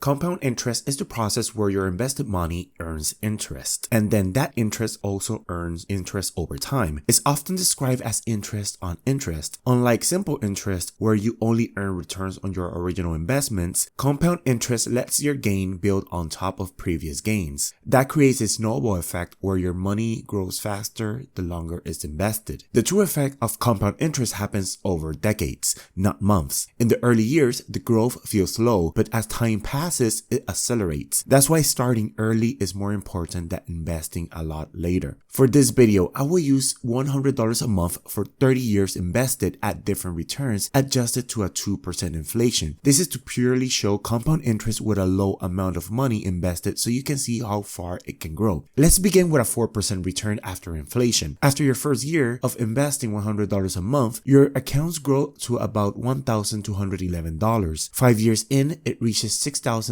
Compound interest is the process where your invested money earns interest, and then that interest also earns interest over time. It's often described as interest on interest. Unlike simple interest, where you only earn returns on your original investments, compound interest lets your gain build on top of previous gains. That creates a snowball effect where your money grows faster the longer it's invested. The true effect of compound interest happens over decades, not months. In the early years, the growth feels slow, but as time passes, it accelerates. That's why starting early is more important than investing a lot later. For this video, I will use $100 a month for 30 years invested at different returns adjusted to a 2% inflation. This is to purely show compound interest with a low amount of money invested so you can see how far it can grow. Let's begin with a 4% return after inflation. After your first year of investing $100 a month, your accounts grow to about $1,211. 5 years in, it reaches $6,305.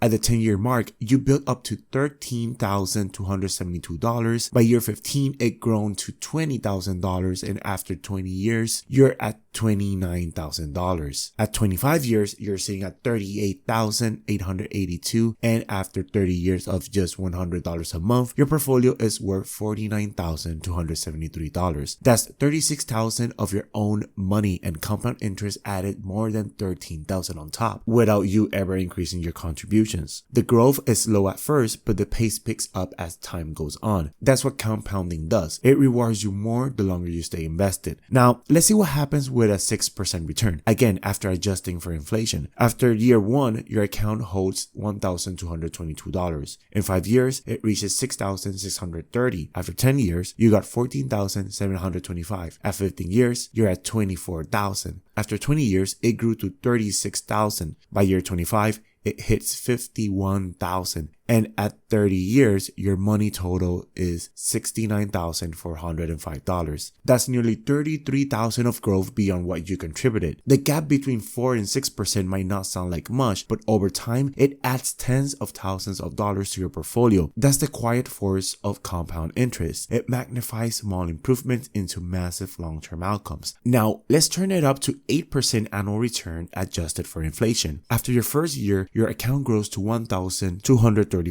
At the 10-year mark, you built up to $13,272. By year 15, it grown to $20,000, and after 20 years, you're at $29,000. At 25 years, you're sitting at $38,882, and after 30 years of just $100 a month, your portfolio is worth $49,273. That's $36,000 of your own money, and compound interest added more than $13,000 on top, without you ever increasing your contributions. The growth is slow at first, but the pace picks up as time goes on. That's what compounding does. It rewards you more the longer you stay invested. Now, let's see what happens with a 6% return. Again, after adjusting for inflation. After year 1, your account holds $1,222. In 5 years, it reaches $6,630. After 10 years, you got $14,725. At 15 years, you're at $24,000. After 20 years, it grew to $36,000. By year 25, it hits $51,000. And at 30 years, your money total is $69,405. That's nearly $33,000 of growth beyond what you contributed. The gap between 4 and 6% might not sound like much, but over time, it adds tens of thousands of dollars to your portfolio. That's the quiet force of compound interest. It magnifies small improvements into massive long-term outcomes. Now, let's turn it up to 8% annual return adjusted for inflation. After your first year, your account grows to $1,234. In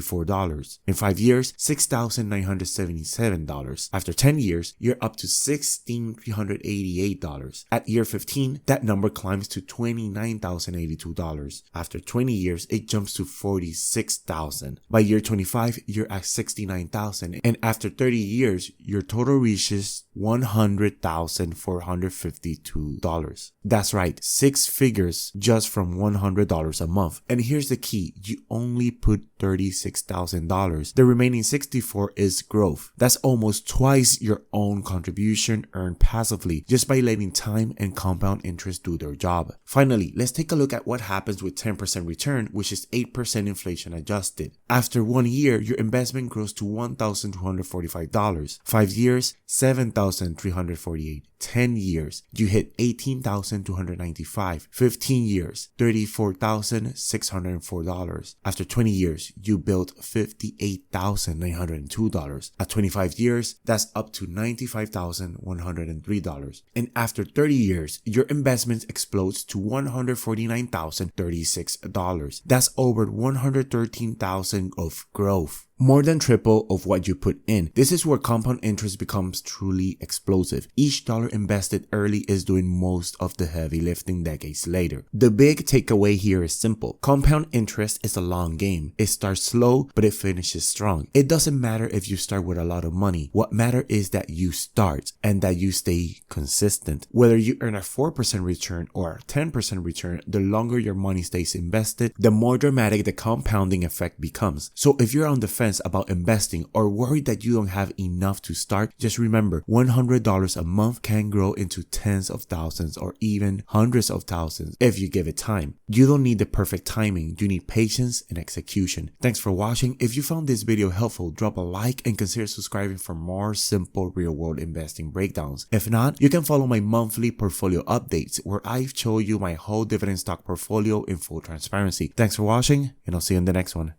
5 years, $6,977. After 10 years, you're up to $16,388. At year 15, that number climbs to $29,082. After 20 years, it jumps to $46,000. By year 25, you're at $69,000. And after 30 years, your total reaches $100,452. That's right, 6 figures just from $100 a month. And here's the key, you only put $36,000. The remaining $64,000 is growth. That's almost twice your own contribution earned passively just by letting time and compound interest do their job. Finally, let's take a look at what happens with 10% return, which is 8% inflation adjusted. After 1 year, your investment grows to $1,245. 5 years, $7,348. 10 years, you hit $18,295. 15 years, $34,604. After 20 years, you built $58,902. At 25 years, that's up to $95,103. And after 30 years, your investment explodes to $149,036. That's over $113,000 of growth. More than triple of what you put in. This is where compound interest becomes truly explosive. Each dollar invested early is doing most of the heavy lifting decades later. The big takeaway here is simple. Compound interest is a long game. It starts slow, but it finishes strong. It doesn't matter if you start with a lot of money. What matters is that you start and that you stay consistent. Whether you earn a 4% return or a 10% return, the longer your money stays invested, the more dramatic the compounding effect becomes. So if you're on the fence about investing or worried that you don't have enough to start, just remember $100 a month can grow into tens of thousands or even hundreds of thousands if you give it time. You don't need the perfect timing, you need patience and execution. Thanks for watching. If you found this video helpful, drop a like and consider subscribing for more simple real-world investing breakdowns. If not, you can follow my monthly portfolio updates where I show you my whole dividend stock portfolio in full transparency. Thanks for watching, and I'll see you in the next one.